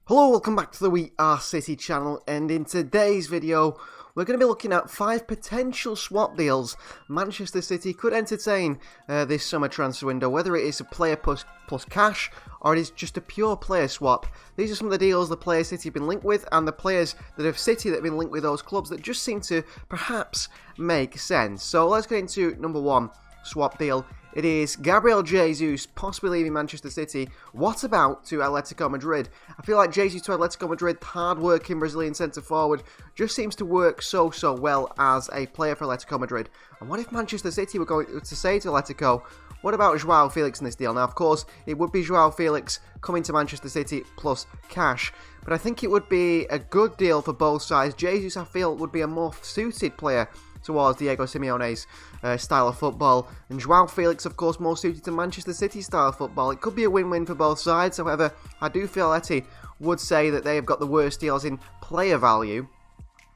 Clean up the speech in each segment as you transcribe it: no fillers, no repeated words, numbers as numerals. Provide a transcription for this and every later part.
Hello, welcome back to the We Are City channel, and in today's video we're going to be looking at 5 potential swap deals Manchester City could entertain this summer transfer window, whether it is a player plus cash or it is just a pure player swap. These are some of the deals the players City have been linked with and the players that have City that have been linked with those clubs that just seem to perhaps make sense. So let's get into number 1 swap deal. It is Gabriel Jesus possibly leaving Manchester City. What about to Atletico Madrid? I feel like Jesus to Atletico Madrid, hard-working Brazilian centre-forward, just seems to work so well as a player for Atletico Madrid. And what if Manchester City were going to say to Atletico, what about João Felix in this deal? Now, of course, it would be João Felix coming to Manchester City plus cash. But I think it would be a good deal for both sides. Jesus, I feel, would be a more suited player towards Diego Simeone's style of football, and João Felix, of course, more suited to Manchester City style of football. It could be a win-win for both sides. However, I do feel Etty would say that they have got the worst deals in player value.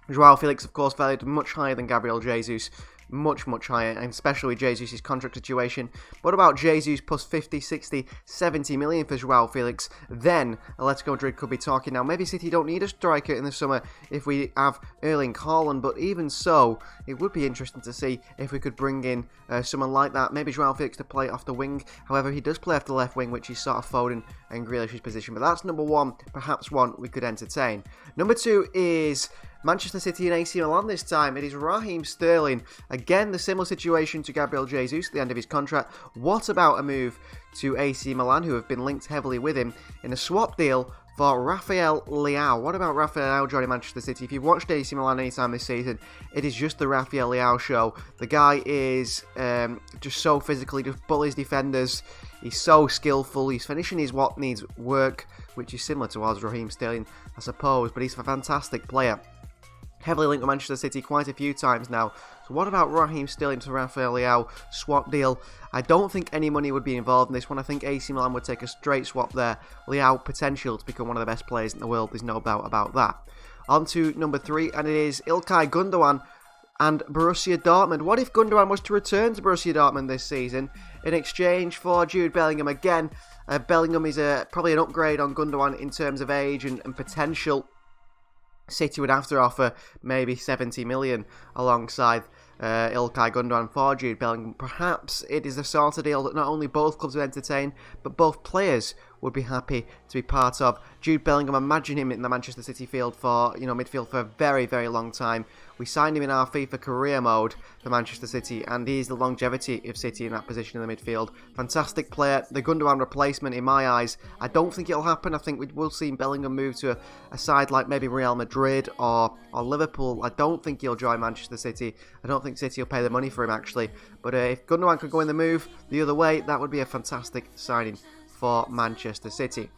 João Felix, of course, valued much higher than Gabriel Jesus. Much higher, and especially with Jesus' contract situation. What about Jesus plus 50, 60, 70 million for João Felix? Then Atletico Madrid could be talking now. Maybe City don't need a striker in the summer if we have Erling Haaland, but even so, it would be interesting to see if we could bring in someone like that. Maybe João Felix to play off the wing. However, he does play off the left wing, which is sort of Foden and Grealish's position. But that's number 1, perhaps one we could entertain. Number 2 is Manchester City and AC Milan this time. It is Raheem Sterling. Again, the similar situation to Gabriel Jesus at the end of his contract. What about a move to AC Milan, who have been linked heavily with him, in a swap deal for Rafael Leao? What about Rafael Leao joining Manchester City? If you've watched AC Milan anytime this season, it is just the Rafael Leao show. The guy is just so physical. He just bullies defenders. He's so skillful. His finishing is what needs work, which is similar to ours, Raheem Sterling, I suppose. But he's a fantastic player. Heavily linked with Manchester City quite a few times now. So what about Raheem Sterling to Rafael Leao swap deal? I don't think any money would be involved in this one. I think AC Milan would take a straight swap there. Leao potential to become one of the best players in the world. There's no doubt about that. On to number 3, and it is Ilkay Gundogan and Borussia Dortmund. What if Gundogan was to return to Borussia Dortmund this season in exchange for Jude Bellingham again? Bellingham is probably an upgrade on Gundogan in terms of age and potential. City would have to offer maybe 70 million alongside Ilkay Gundogan for Jude Bellingham. Perhaps it is the sort of deal that not only both clubs would entertain, but both players would be happy to be part of. Jude Bellingham, imagine him in the Manchester City field for, midfield for a very long time. We signed him in our FIFA career mode for Manchester City, and he is the longevity of City in that position in the midfield. Fantastic player. The Gundogan replacement, in my eyes, I don't think it'll happen. I think we will see Bellingham move to a side like maybe Real Madrid or Liverpool. I don't think he'll join Manchester City. I don't think City will pay the money for him, actually. But if Gundogan could go in the move the other way, that would be a fantastic signing for Manchester City.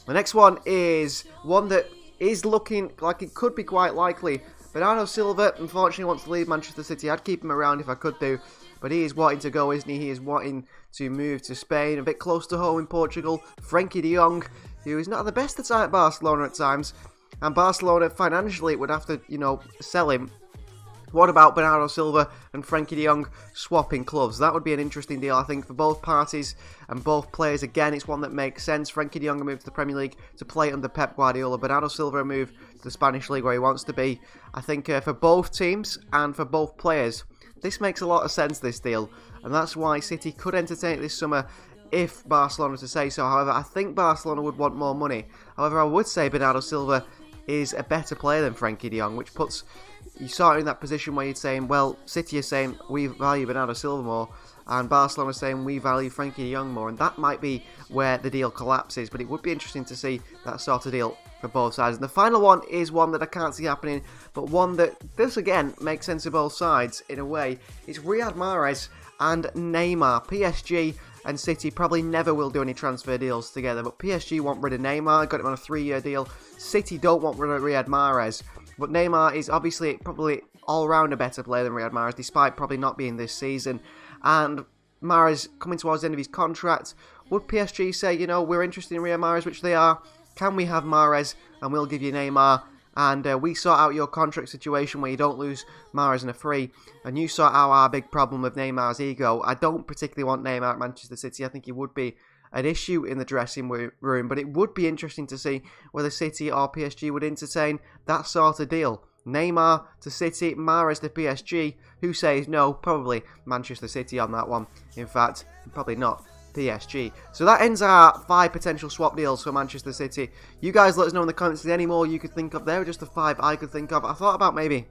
The next one is one that is looking like it could be quite likely. Bernardo Silva, unfortunately, wants to leave Manchester City. I'd keep him around if I could do, but he is wanting to go, isn't he? He is wanting to move to Spain, a bit close to home in Portugal. Frankie de Jong, who is not the best at Barcelona at times, and Barcelona financially would have to, sell him. What about Bernardo Silva and Frankie de Jong swapping clubs? That would be an interesting deal, I think, for both parties and both players. Again, it's one that makes sense. Frankie de Jong a move to the Premier League to play under Pep Guardiola. Bernardo Silva a move to the Spanish League where he wants to be. I think for both teams and for both players, this makes a lot of sense, this deal. And that's why City could entertain it this summer if Barcelona to say so. However, I think Barcelona would want more money. However, I would say Bernardo Silva is a better player than Frankie de Jong, which puts you sort of in that position where you're saying, well, City is saying we value Bernardo Silva more, and Barcelona is saying we value Frankie de Jong more, and that might be where the deal collapses. But it would be interesting to see that sort of deal for both sides. And the final one is one that I can't see happening, but one that does again make sense of both sides in a way. It's RIYAD Mahrez and Neymar. PSG and City probably never will do any transfer deals together, but PSG want rid of Neymar, got him on a 3-year deal. City don't want rid of RIYAD Mahrez, but Neymar is obviously probably all-round a better player than RIYAD Mahrez, despite probably not being this season. And Mahrez coming towards the end of his contract, would PSG say, we're interested in RIYAD Mahrez, which they are, can we have Mahrez and we'll give you Neymar? And we sort out your contract situation where you don't lose Mahrez in a free, and you sort out our big problem with Neymar's ego. I don't particularly want Neymar at Manchester City. I think he would be an issue in the dressing room, but it would be interesting to see whether City or PSG would entertain that sort of deal. Neymar to City, Mahrez to PSG. Who says no? Probably Manchester City on that one. In fact, probably not PSG. So that ends our 5 potential swap deals for Manchester City. You guys let us know in the comments if there's any more you could think of. They were just the 5 I could think of. I thought about maybe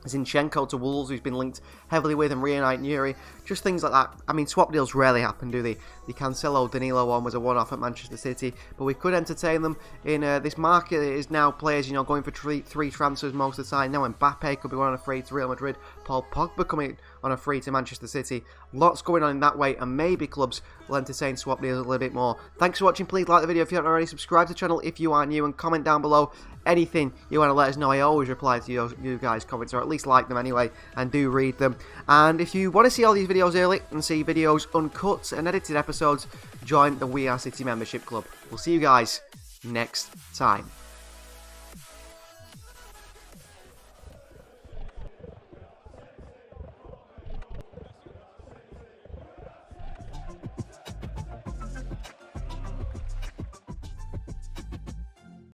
Zinchenko to Wolves, who's been linked heavily with, and reunite Nuri. Just things like that. I mean, swap deals rarely happen, do they? The Cancelo Danilo one was a one-off at Manchester City, but we could entertain them in this market. It is now players, going for three transfers most of the time. Now Mbappe could be going on a free to Real Madrid. Paul Pogba coming on a free to Manchester City. Lots going on in that way, and maybe clubs will entertain swap deals a little bit more. Thanks for watching. Please like the video if you haven't already. Subscribe to the channel if you are new, and comment down below anything you want to let us know. I always reply to you guys' comments, or at least like them anyway, and do read them. And if you want to see all these videos early and see videos uncut and edited episodes, join the We Are City membership club. We'll see you guys next time.